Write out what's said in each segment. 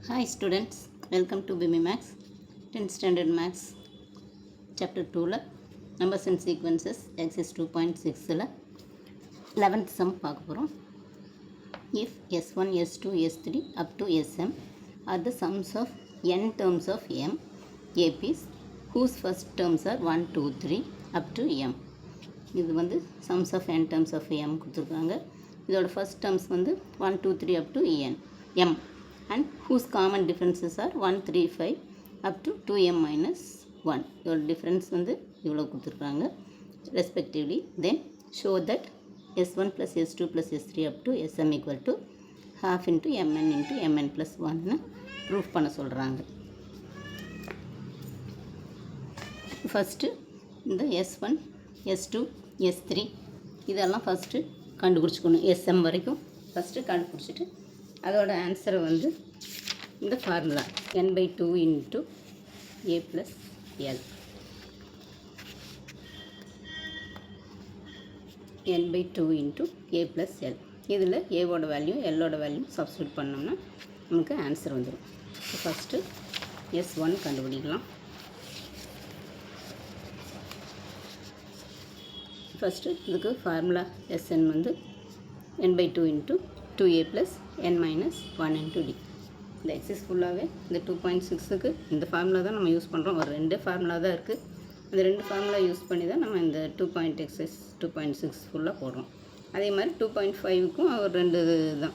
Hi students, welcome to BIMI Max 10th Standard Max Chapter 2 Numbers and Sequences Exercise 2.6 11th sum பார்க்க போகிறோம். If S1, S2, S3 up to Sm are the sums of n terms of m APs whose first terms are 1, 2, 3 up to m. இது வந்து sums of n terms of m கொடுத்துருக்காங்க. இதோட first terms வந்து 1, 2, 3 up to m and whose common differences are 1, 3, 5 up to 2m minus 1. இதோட difference வந்து இவ்வளோ கொடுத்துருக்காங்க respectively. Then show that S1 plus S2 plus S3 up to Sm equal to half into mn into mn plus 1 proof பண்ண சொல்கிறாங்க. First இந்த S1, S2, S3 இதெல்லாம் first கண்டுபிடிச்சிக்கணும். Sm வரைக்கும் first கண்டுபிடிச்சிட்டு அதோட ஆன்சரை வந்து இந்த formula n/2 into a plus l n/2 into a plus l இதில் ஏவோட வேல்யூ எல்லோட வேல்யூ சப்ஸ்டியூட் பண்ணோம்னா நமக்கு ஆன்சர் வந்துடும். ஃபஸ்ட்டு S1 கண்டுபிடிக்கலாம். ஃபஸ்ட்டு இதுக்கு ஃபார்முலா Sn வந்து n/2 into 2a plus n minus 1 into d. இந்த எக்ஸஸ் ஃபுல்லாகவே இந்த 2.6க்கு இந்த ஃபார்முலா தான் நம்ம யூஸ் பண்ணுறோம். ஒரு 2 ஃபார்முலா தான் இருக்குது. அந்த 2 ஃபார்முலா யூஸ் பண்ணி தான் நம்ம இந்த 2.6 ஃபுல்லாக போடுறோம். அதே மாதிரி 2.5க்கும் ஒரு 2 தான்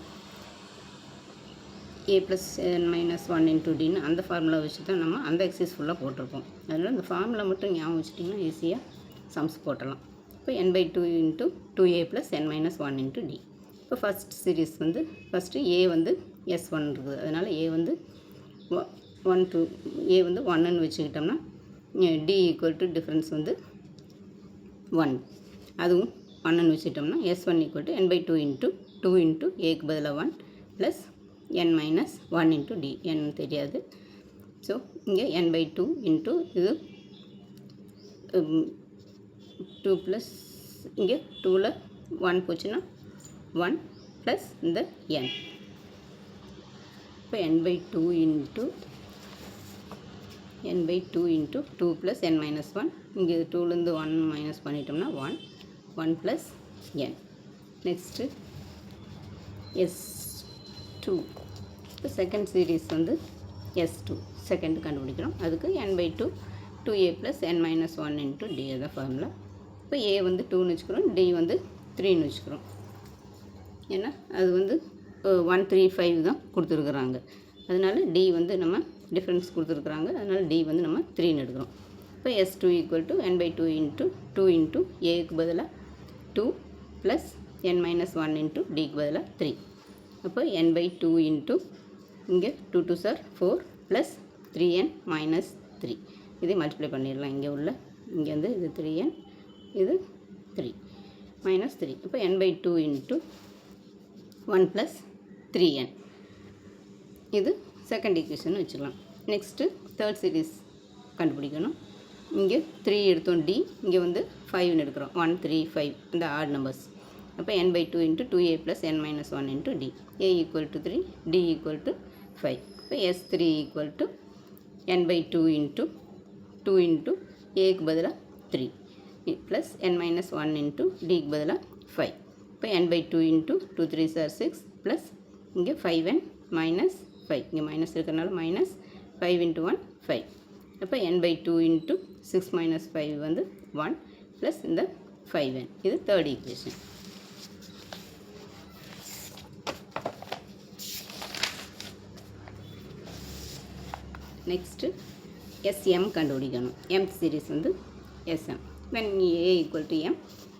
a plus n minus 1 into dன்னு அந்த ஃபார்முலா வச்சு தான் நம்ம அந்த எக்ஸஸ் ஃபுல்லாக போட்டிருப்போம். அதனால் இந்த ஃபார்முலா மட்டும் ஞாபகம் வச்சிட்டிங்கன்னா ஈஸியாக சம்ஸ் போட்டலாம். இப்போ n/2 into 2a plus n minus 1 into d. இப்போ ஃபஸ்ட் சீரீஸ் வந்து ஃபஸ்ட்டு ஏ வந்து S1 இருக்குது. அதனால் ஏ வந்து 1 2 ஏ வந்து 1ன்னு வச்சுக்கிட்டோம்னா டி ஈக்குவல் டு டிஃப்ரென்ஸ் வந்து 1, அதுவும் 1ன்னு வச்சுக்கிட்டோம்னா S1 equal to n/2 into 2 into ஏக்கு பதிலாக 1 plus n minus 1 into d. n தெரியாது. ஸோ இங்கே n/2 into இது 2 ப்ளஸ் இங்கே 2ல் 1 போச்சுன்னா 1 ப்ளஸ் இந்த n. இப்போ n/2 into 2 plus n minus 1 இங்கே 2லேருந்து 1 மைனஸ் பண்ணிட்டோம்னா 1 ப்ளஸ் n. Next S2. இப்போ செகண்ட் சீரீஸ் வந்து S2 செகண்ட் கண்டுபிடிக்கிறோம். அதுக்கு n/2 2a plus n minus 1 into d தான் ஃபார்முலா. இப்போ a வந்து 2ன்னு வச்சுக்கிறோம், d வந்து 3ன்னு வச்சுக்கிறோம். ஏன்னா அது வந்து 1, 3, 5 தான் கொடுத்துருக்குறாங்க. அதனால் d வந்து நம்ம டிஃப்ரென்ஸ் கொடுத்துருக்குறாங்க. அதனால் d வந்து நம்ம 3ன்னு எடுக்கிறோம். இப்போ S2 equal to n/2 into 2 into ஏக்கு பதிலாக 2 ப்ளஸ் n மைனஸ் 1 into டிக்கு பதிலாக 3. அப்போ n/2 into இங்கே 2 2s are 4 plus 3n minus 3. இதை மல்டிப்ளை பண்ணிடலாம். இங்கே உள்ள இங்கே வந்து இது 3n இது 3 மைனஸ் 3. இப்போ n/2 into 1 ப்ளஸ் 3n. இது செகண்ட் ஈக்குவேஷன் வச்சுக்கலாம். நெக்ஸ்ட்டு தேர்ட் சீரீஸ் கண்டுபிடிக்கணும். இங்கே 3 எடுத்தோம் d, இங்கே வந்து 5ன்னு எடுக்கிறோம். 1, 3, 5 இந்த ஆட் நம்பர்ஸ். அப்போ n/2 into 2a plus n minus 1 into d. a equal to 3, d equal to 5. இப்போ S3 equal to n/2 into 2 into ஏக்கு பதிலாக 3 ப்ளஸ் n மைனஸ் 1 into டிக்கு பதிலாக 5. இப்போ n/2 into 2 3s are 6 plus இங்கே 5n minus 5. இங்கே minus இருக்கிறனால minus 5 into 1 5. அப்போ n/2 into 6 மைனஸ் 5 வந்து 1 ப்ளஸ் இந்த 5n. இது தேர்ட் ஈக்குவேஷன். நெக்ஸ்ட்டு Sm கண்டுபிடிக்கணும். mth சீரீஸ் வந்து Sm. when a equal to m,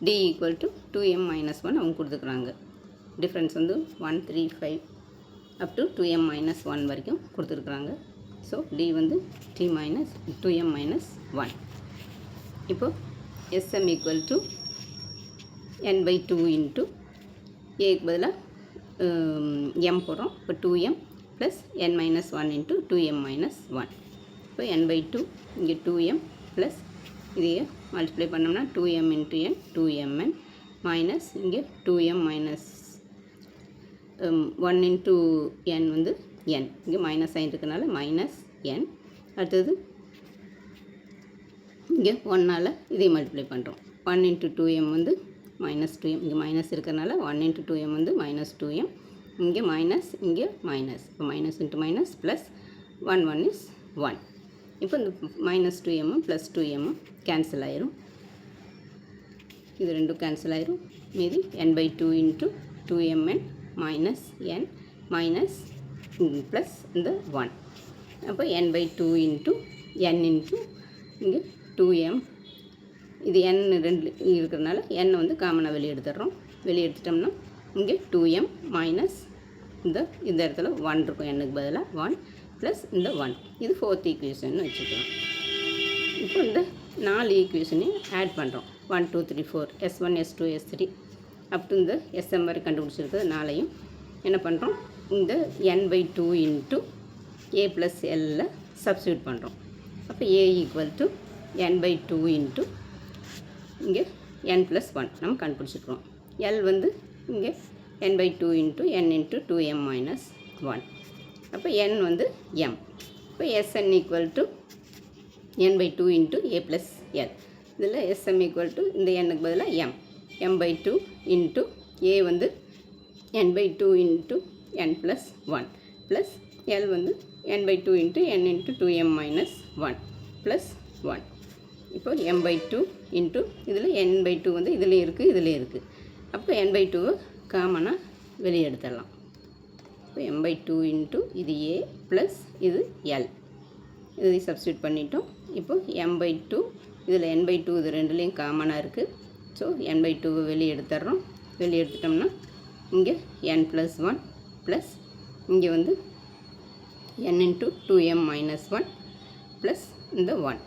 d equal to 2m minus 1 அவங்க கொடுத்துக்குறாங்க. டிஃப்ரென்ஸ் வந்து 1, 3, 5 அப் டு 2m மைனஸ் 1 வரைக்கும் கொடுத்துருக்குறாங்க. ஸோ d வந்து 2m மைனஸ் 1. இப்போது Sm equal to n/2 into ஏக்கு பதிலாக m போடுறோம். இப்போ 2m plus n minus 1 into 2m minus 1. இப்போ n/2 இங்கே 2m ப்ளஸ் இதையே மல்டிப்ளை பண்ணோம்னா 2m into n 2mn minus இங்கே 2m மைனஸ் 1 into n வந்து n. இங்கே மைனஸ் சைன் இருக்கனால மைனஸ் n. அடுத்தது இங்கே 1ஆல் இதை மல்டிப்ளை பண்ணுறோம். 1 × 2m வந்து மைனஸ் 2m. இங்கே மைனஸ் இருக்கிறனால 1 × 2m வந்து மைனஸ் 2m. இங்கே மைனஸ், இங்கே மைனஸ். இப்போ minus into minus plus 1 1 is 1. இப்போ இந்த minus 2m plus 2m cancel ஆயிரும். இது ரெண்டும் கேன்சல் ஆயிரும். மீதி n/2 × 2mn minus n minus plus இந்த 1. அப்போ n/2 × n இன்ட்டு இங்கே 2m. இது n 2 இருக்கிறதுனால n வந்து காமனாக வெளியே எடுத்துடுறோம். வெளியே எடுத்துட்டோம்னா இங்கே 2m மைனஸ் இந்த இடத்துல 1 இருக்கும். n-க்கு பதிலாக 1 ப்ளஸ் இந்த 1. இது 4th ஈக்குவேஷன் வச்சுக்கலாம். இப்போ இந்த 4 ஈக்குவேஷனையும் ஆட் பண்ணுறோம். 1 2 3 4 s1 s2 s3 up to இந்த sm வரை கண்டுபிடிச்சிருக்கிறது 4ஐயும் என்ன பண்ணுறோம், இந்த n/2 × a + l சப்ஸ்டியூட் பண்ணுறோம். அப்போ a = n/2 × இங்கே n + 1 நம்ம கண்டுபிடிச்சிருக்கிறோம். l வந்து இங்கே n/2 × n × 2m - 1. அப்போ n வந்து m. இப்போ Sn = n/2 × a + l. இதில் Sm = இந்த n-க்கு பதிலாக m. m/2 × a வந்து n/2 × n + 1 ப்ளஸ் l வந்து n/2 × n × 2m - 1 ப்ளஸ் 1. இப்போ m/2 × இதில் n/2 வந்து இதுலேயும் இருக்குது. அப்போ n/2 காமனாக வெளியே எடுத்துடலாம். இப்போ m/2 × இது a ப்ளஸ் இது l. இதை சப்ஸ்டியூட் பண்ணிட்டோம். இப்போ m/2 இதில் n/2 இது ரெண்டுலேயும் காமனாக இருக்குது. ஸோ n/2 வெளியே எடுத்துடுறோம். வெளியே எடுத்துட்டோம்னா இங்கே n + 1 ப்ளஸ் இங்கே வந்து n × 2m - 1 ப்ளஸ் இந்த 1.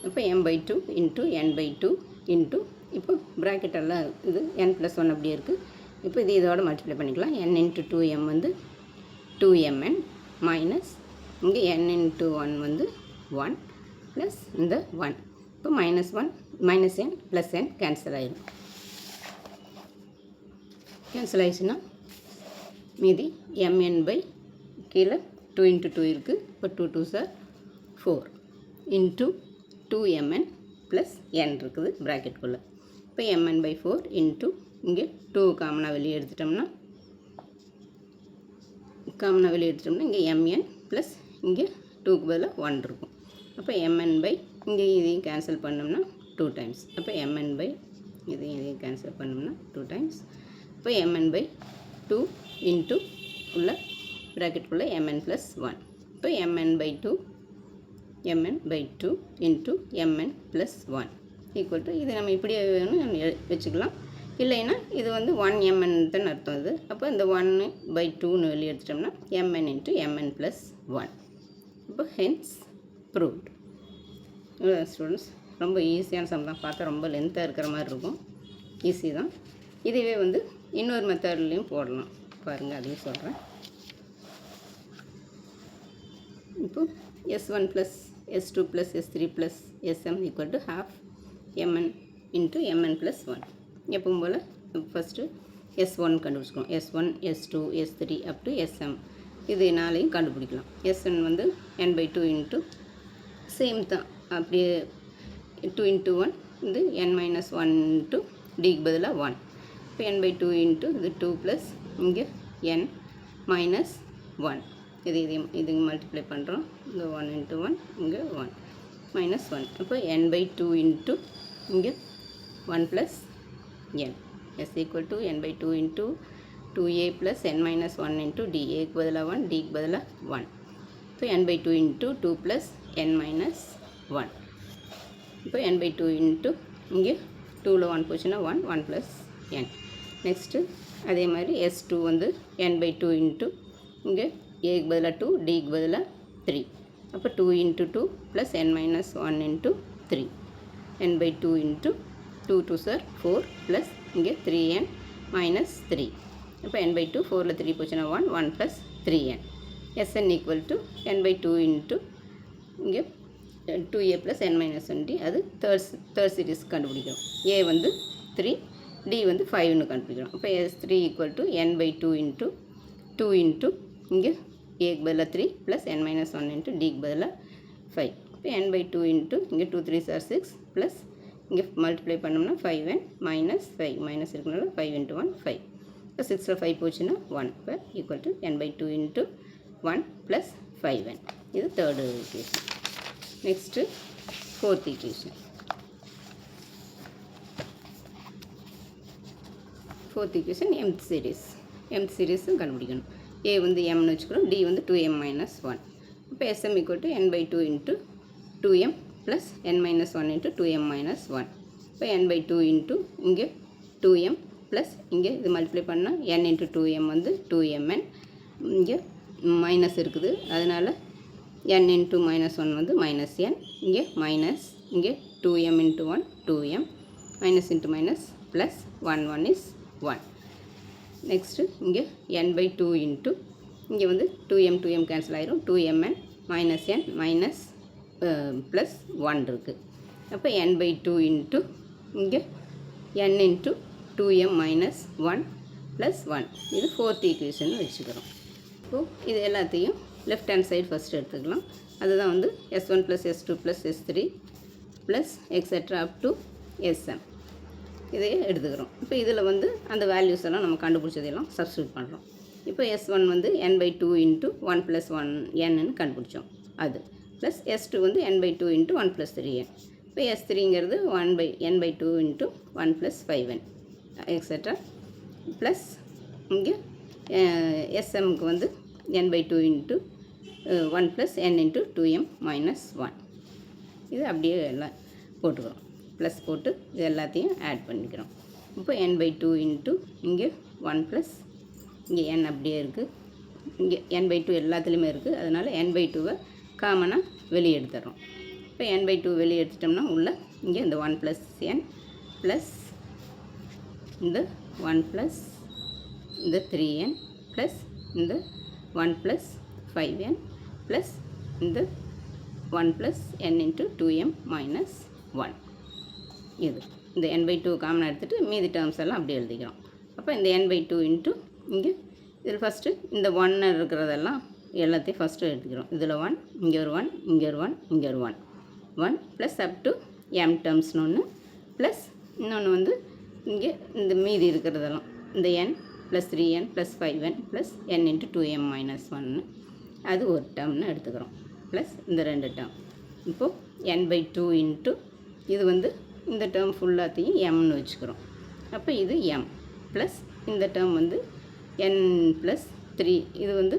இப்போ m/2 × n/2 இன்ட்டு இப்போ ப்ராக்கெட்டெல்லாம் இது n + 1 அப்படியே இருக்குது. இப்போ இது இதோட மல்டிப்ளை பண்ணிக்கலாம். n × 2m வந்து 2mn மைனஸ் இங்கே n × 1 வந்து 1 ப்ளஸ் இந்த 1. இப்போ -1 -n + n கேன்சல் ஆயிடும். கேன்சல் ஆயிடுச்சுன்னா மீதி mn கீழே 2 × 2 இருக்குது. இப்போ 2 2s are 4 into 2mn plus n இருக்குது ப்ராக்கெட்டுக்குள்ளே. இப்போ mn/4 இன்ட்டு இங்கே 2 காமனாக வெளியே எடுத்துட்டோம்னா இங்கே mn ப்ளஸ் இங்கே 2க்கு பதிலாக 1 இருக்கும். அப்போ mn இங்கே இதையும் கேன்சல் பண்ணோம்னா 2 டைம்ஸ். அப்போ mn இதையும் கேன்சல் பண்ணோம்னா 2 டைம்ஸ். இப்போ mn/2 இன்ட்டு உள்ள ப்ராக்கெட்டுக்குள்ளே mn + 1. இப்போ mn/2 into mn + 1 equal to இது நம்ம இப்படியே வேணும் நம்ம வச்சுக்கலாம். இல்லைன்னா இது வந்து 1mn தான் அர்த்தம் இது. அப்போ இந்த 1/2ன்னு வெளியே எடுத்துட்டோம்னா mn × mn + 1. இப்போ ஹென்ஸ் ப்ரூவ்ட். ஸ்டூடெண்ட்ஸ் ரொம்ப ஈஸியான சம் தான். பார்த்தா ரொம்ப லென்த்தாக இருக்கிற மாதிரி இருக்கும். ஈஸி தான். இதுவே வந்து இன்னொரு மெத்தட்லேயும் போடலாம். பாருங்கள், அதையும் சொல்கிறேன். இப்போ s1 + s2 + s3 + sm = ½ mn × mn + 1. எப்பவும் போல் ஃபஸ்ட்டு s1 கண்டுபிடிச்சிக்கணும். s1 s2 s3 up to sm இது 4ஐயும் கண்டுபிடிக்கலாம். sn வந்து n/2 இன்ட்டு சேம் தான், அப்படியே 2 × 1 இது n - 1 இன்ட்டு டிக்கு பதிலாக 1. இப்போ n/2 இன்ட்டு இது 2 ப்ளஸ் இங்கே n - 1. இது மல்டிப்ளை பண்ணுறோம். இங்கே 1 × 1 இங்கே 1 -1. அப்போ n/2 இன்ட்டு இங்கே 1 plus n s = n/2 into 2a + n - 1 into d. ஏக்கு பதிலாக 1, டிக்கு பதிலாக 1. இப்போ n/2 இன்ட்டு 2 ப்ளஸ் n - 1. இப்போ n/2 இன்ட்டு இங்கே 2ல் 1 போச்சுன்னா 1 1 ப்ளஸ் n. நெக்ஸ்ட்டு அதே மாதிரி s2 வந்து n/2 இன்ட்டு இங்கே ஏக்கு பதிலாக 2, டிக்கு பதிலாக 3. அப்போ 2 × 2 plus n - 1 into 3. n/2 into 2 2s are 4 plus இங்கே 3n - 3. இப்போ n/2 4ல் 3 போச்சுன்னா 1 1 plus 3n. Sn = n/2 into இங்கே 2a + n - 1d. அது தேர்ட் சீரீஸ் கண்டுபிடிக்கிறோம். a வந்து 3, d வந்து 5ன்னு கண்டுபிடிக்கிறோம். அப்போ s3 = n/2 இன்ட்டு 2 இன்ட்டு இங்கே ஏக்கு பதிலாக 3 ப்ளஸ் n மைனஸ் 1 இன்ட்டு டிக்கு பதிலாக 5. இப்போ n/2 இன்ட்டு இங்கே 2 3s are 6 ப்ளஸ் இங்கே மல்டிப்ளை பண்ணோம்னா 5n மைனஸ் 5 மைனஸ் இருக்கனால 5 இன்ட்டு 1 5. இப்போ 6ல் 5 போச்சுன்னா 1. இப்போ equal to n/2 into 1 plus 5n. இது third equation. Next fourth equation. Fourth equation mth சீரீஸும் கண்டுபிடிக்கணும். a வந்து mனு வச்சுக்கிறோம், d வந்து 2m மைனஸ் 1. இப்போ sm equal to n/2 into 2m plus n minus 1 into 2m minus 1. இப்போ n/2 இன்ட்டு இங்கே 2m plus இங்கே இது மல்டிப்ளை பண்ணால் n இன்ட்டு 2m வந்து 2mn. இங்கே மைனஸ் இருக்குது, அதனால் n இன்ட்டு மைனஸ் 1 வந்து மைனஸ் n. இங்கே மைனஸ் இங்கே 2m into 1 2m minus into minus plus 1 1 is 1. Next இங்கே n/2 இன்ட்டு இங்கே வந்து 2m கேன்சல் ஆயிரும், 2mn minus n minus plus 1 இருக்குது. அப்போ n/2 இன்ட்டு இங்கே n into 2m minus 1 plus 1. இது ஃபோர்த் ஈக்குவேஷன் வச்சுக்கிறோம். இப்போது இது எல்லாத்தையும் லெஃப்ட் ஹேண்ட் சைடு ஃபஸ்ட்டு எடுத்துக்கலாம். அதுதான் வந்து s1 plus s2 plus s3 plus etcetera up to sm. இதையே எடுத்துக்கிறோம். இப்போ இதில் வந்து அந்த வேல்யூஸ் எல்லாம் நம்ம கண்டுபிடிச்சதெல்லாம் சப்ஸ்டியூட் பண்ணுறோம். இப்போ s1 வந்து n/2 இன்ட்டு 1 ப்ளஸ் 1 nன்னு கண்டுபிடிச்சோம், அது ப்ளஸ் s2 வந்து n/2 இன்ட்டு 1 ப்ளஸ் 3n. இப்போ s3ங்கிறது n/2 into 1 plus 5n etcetera plus இங்கே smக்கு வந்து n/2 into 1 plus n into 2m minus 1. இது அப்படியே எல்லாம் போட்டுக்கிறோம், ப்ளஸ் போட்டு இது எல்லாத்தையும் ஆட் பண்ணிக்கிறோம். இப்போ n/2 இன்ட்டு இங்கே 1 ப்ளஸ் இங்கே n அப்படியே இருக்குது, இங்கே n/2 எல்லாத்துலேயுமே இருக்குது, அதனால் n/2வை காமனாக வெளியே எடுத்துடுறோம். இப்போ n/2 வெளியே எடுத்துட்டோம்னா உள்ள இங்கே இந்த 1 ப்ளஸ் n ப்ளஸ் இந்த 1 ப்ளஸ் இந்த 3n ப்ளஸ் இந்த 1 ப்ளஸ் 5n ப்ளஸ் இந்த 1 plus n into 2m minus 1. இது இந்த n/2 காமனாக எடுத்துகிட்டு மீதி டேர்ம்ஸ் எல்லாம் அப்படியே எழுதிக்கிறோம். அப்போ இந்த n/2 இன்ட்டு இங்கே இதில் ஃபஸ்ட்டு இந்த 1 இருக்கிறதெல்லாம் எல்லாத்தையும் ஃபஸ்ட்டு எடுத்துக்கிறோம். இதில் 1 இங்கே ஒரு 1 இங்கே ஒரு 1 இங்கே ஒரு 1 1 ப்ளஸ் அப் டு m டேர்ம்ஸ்னு ஒன்று ப்ளஸ் இன்னொன்று வந்து இங்கே இந்த மீதி இருக்கிறதெல்லாம் இந்த n plus 3n plus 5n plus n into 2m minus 1 அது ஒரு டேர்ம்னு எடுத்துக்கிறோம், ப்ளஸ் இந்த 2 டேர்ம். இப்போது n/2 இன்ட்டு இது வந்து இந்த டேர்ம் ஃபுல்லாத்தையும் mனு வச்சுக்கிறோம். அப்போ இது m ப்ளஸ் இந்த டேர்ம் வந்து n ப்ளஸ் 3. இது வந்து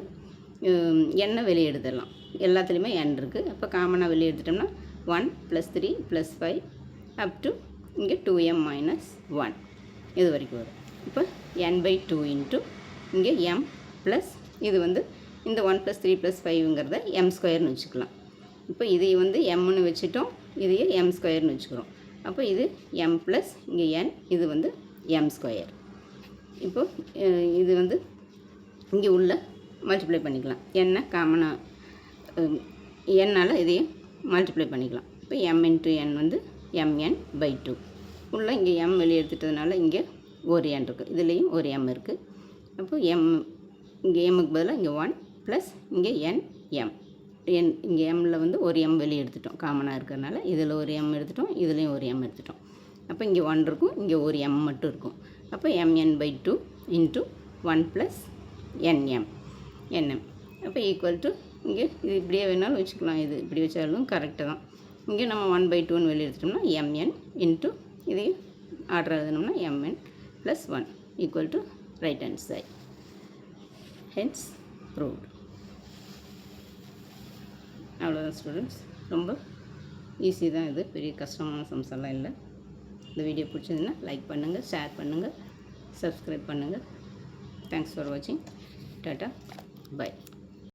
n வெளியே எடுத்துடலாம், எல்லாத்துலேயுமே n இருக்குது. அப்போ காமனாக வெளியே எடுத்துட்டோம்னா 1 ப்ளஸ் 3 ப்ளஸ் 5 அப் டு இங்கே 2m மைனஸ் 1 இது வரைக்கும் வரும். இப்போ n/2 இன்ட்டு இங்கே m ப்ளஸ் இது வந்து இந்த 1 ப்ளஸ் 3 ப்ளஸ் 5ங்கிறத m² வச்சுக்கலாம். இப்போ இதை வந்து mனு வச்சுட்டோம், இதையே m² வச்சுக்கிறோம். அப்போ இது m ப்ளஸ் இங்கே n, இது வந்து m². இப்போது இது வந்து இங்கே உள்ள மல்டிப்ளை பண்ணிக்கலாம், n காமனாக என்னால் இதையும் மல்டிப்ளை பண்ணிக்கலாம். இப்போ m இன்ட்டு n வந்து mn/2 உள்ள இங்கே m வெளியே எடுத்துட்டதுனால இங்கே ஒரு n இருக்குது, இதுலேயும் ஒரு m இருக்குது. அப்போ m இங்கே mக்கு பதிலாக இங்கே 1 ப்ளஸ் இங்கே n இங்கே mல வந்து ஒரு m வெளியே எடுத்துட்டோம், காமனாக இருக்கிறதுனால இதில் ஒரு m எடுத்துட்டோம், இதுலேயும் ஒரு m எடுத்துட்டோம். அப்போ இங்கே 1 இருக்கும், இங்கே ஒரு m மட்டும் இருக்கும். அப்போ mn/2 இன்ட்டு 1 ப்ளஸ் nm. அப்போ ஈக்குவல் டு இங்கே இது இப்படியே வேணாலும் வச்சுக்கலாம், இது இப்படி வச்சாலும் கரெக்டு தான். இங்கே நம்ம 1/2ன்னு வெளியே எடுத்துட்டோம்னா mn இன்ட்டு இதையும் ஆர்டர் எழுதணும்னா mn plus 1 equal to right hand side. Hence proved. அவ்வளோதான் ஸ்டூடெண்ட்ஸ், ரொம்ப ஈஸி தான் இது, பெரிய கஷ்டமான சம்ஸ் எல்லாம் இல்லை. இந்த வீடியோ பிடிச்சதுன்னா லைக் பண்ணுங்கள், ஷேர் பண்ணுங்கள், சப்ஸ்கிரைப் பண்ணுங்கள். தேங்க்ஸ் ஃபார் வாட்சிங். Tata, by.